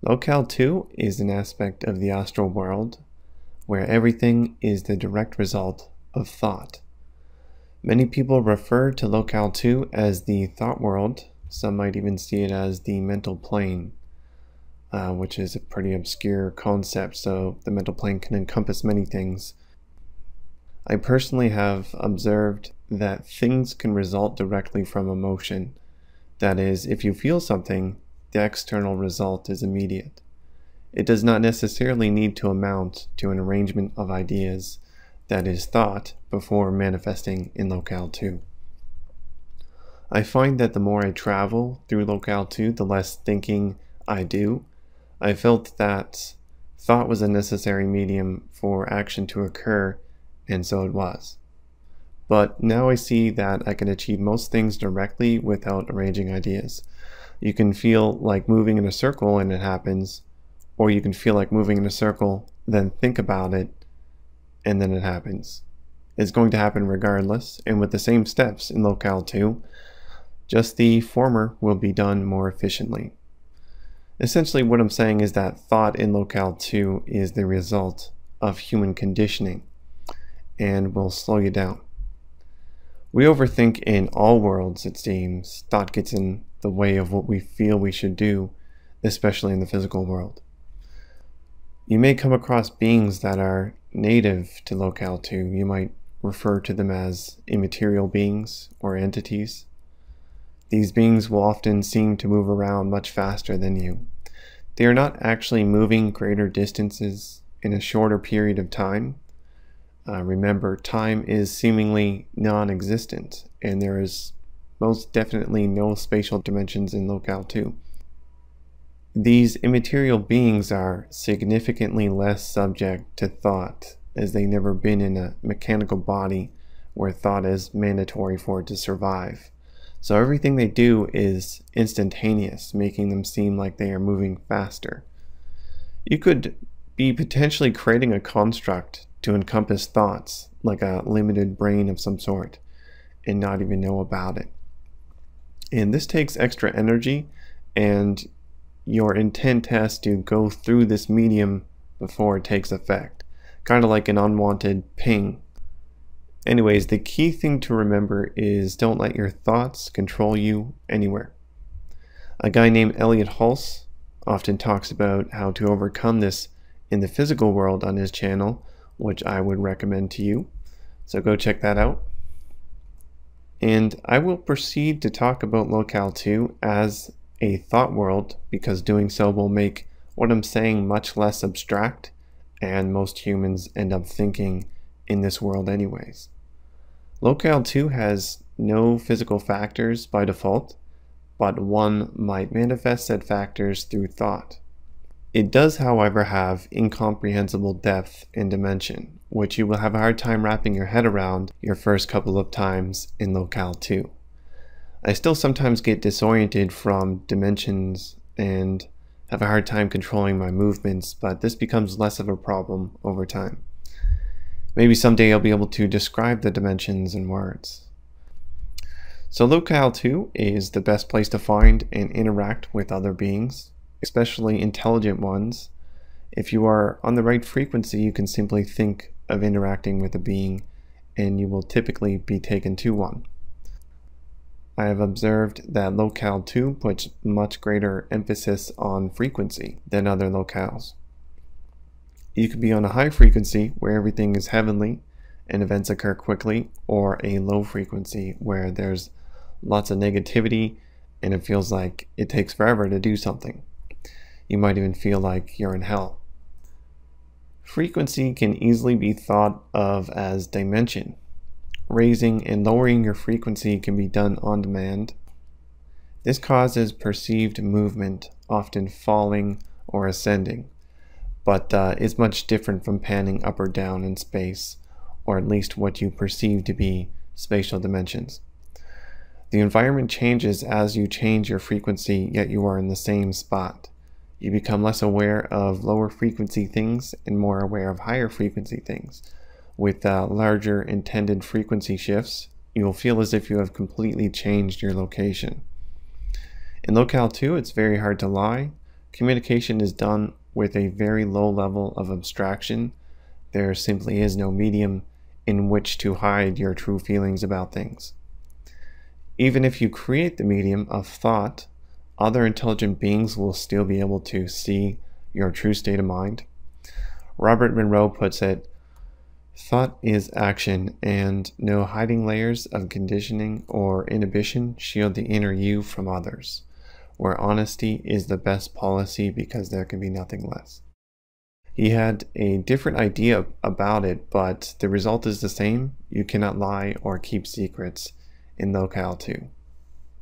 Locale 2 is an aspect of the astral world where everything is the direct result of thought. Many people refer to Locale 2 as the thought world. Some might even see it as the mental plane, which is a pretty obscure concept, so the mental plane can encompass many things. I personally have observed that things can result directly from emotion. That is, if you feel something, the external result is immediate. It does not necessarily need to amount to an arrangement of ideas that is thought before manifesting in Locale 2. I find that the more I travel through Locale 2, the less thinking I do. I felt that thought was a necessary medium for action to occur, and so it was. But now I see that I can achieve most things directly without arranging ideas. You can feel like moving in a circle and it happens, or you can feel like moving in a circle, then think about it, and then it happens. It's going to happen regardless, and with the same steps in Locale 2, just the former will be done more efficiently. Essentially what I'm saying is that thought in Locale 2 is the result of human conditioning and will slow you down. We overthink in all worlds, it seems. Thought gets in the way of what we feel we should do, especially in the physical world. You may come across beings that are native to Locale 2. You might refer to them as immaterial beings or entities. These beings will often seem to move around much faster than you. They are not actually moving greater distances in a shorter period of time. Remember, time is seemingly non-existent, and there is most definitely no spatial dimensions in Locale 2. These immaterial beings are significantly less subject to thought, as they've never been in a mechanical body where thought is mandatory for it to survive. So everything they do is instantaneous, making them seem like they are moving faster. You could be potentially creating a construct to encompass thoughts, like a limited brain of some sort, and not even know about it. And this takes extra energy, and your intent has to go through this medium before it takes effect, kind of like an unwanted ping. Anyways, the key thing to remember is don't let your thoughts control you anywhere. A guy named Elliot Hulse often talks about how to overcome this in the physical world on his channel, which I would recommend to you. So go check that out. And I will proceed to talk about Locale 2 as a thought world, because doing so will make what I'm saying much less abstract, and most humans end up thinking in this world anyways. Locale 2 has no physical factors by default, but one might manifest said factors through thought. It does, however, have incomprehensible depth and dimension, which you will have a hard time wrapping your head around your first couple of times in Locale 2. I still sometimes get disoriented from dimensions and have a hard time controlling my movements, but this becomes less of a problem over time. Maybe someday I'll be able to describe the dimensions in words. So Locale 2 is the best place to find and interact with other beings, especially intelligent ones. If you are on the right frequency, you can simply think of interacting with a being, and you will typically be taken to one. I have observed that Locale 2 puts much greater emphasis on frequency than other locales. You could be on a high frequency where everything is heavenly and events occur quickly, or a low frequency where there's lots of negativity and it feels like it takes forever to do something. You might even feel like you're in hell. Frequency can easily be thought of as dimension. Raising and lowering your frequency can be done on demand. This causes perceived movement, often falling or ascending, but is much different from panning up or down in space, or at least what you perceive to be spatial dimensions. The environment changes as you change your frequency, yet you are in the same spot. You become less aware of lower frequency things and more aware of higher frequency things. With larger intended frequency shifts, you will feel as if you have completely changed your location. In Locale 2, it's very hard to lie. Communication is done with a very low level of abstraction. There simply is no medium in which to hide your true feelings about things. Even if you create the medium of thought, other intelligent beings will still be able to see your true state of mind. Robert Monroe puts it, "Thought is action, and no hiding layers of conditioning or inhibition shield the inner you from others, where honesty is the best policy because there can be nothing less." He had a different idea about it, but the result is the same. You cannot lie or keep secrets in Locale 2,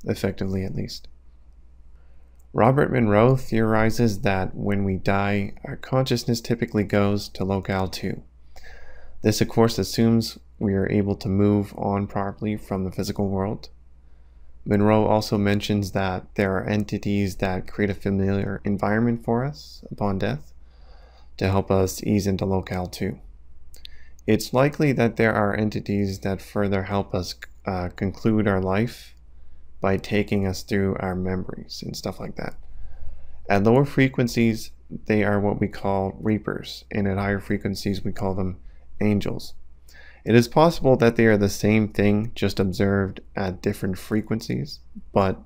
effectively at least. Robert Monroe theorizes that when we die, our consciousness typically goes to Locale 2. This, of course, assumes we are able to move on properly from the physical world. Monroe also mentions that there are entities that create a familiar environment for us upon death to help us ease into Locale 2. It's likely that there are entities that further help us conclude our life by taking us through our memories and stuff like that. At lower frequencies, they are what we call reapers, and at higher frequencies, we call them angels. It is possible that they are the same thing, just observed at different frequencies, but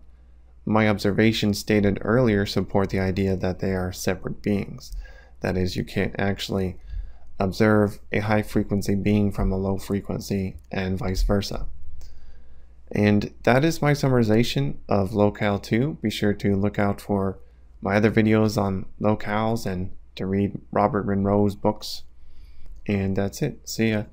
my observations stated earlier support the idea that they are separate beings. That is, you can't actually observe a high frequency being from a low frequency and vice versa. And that is my summarization of Locale 2. Be sure to look out for my other videos on locales and to read Robert Monroe's books. And that's it. See ya.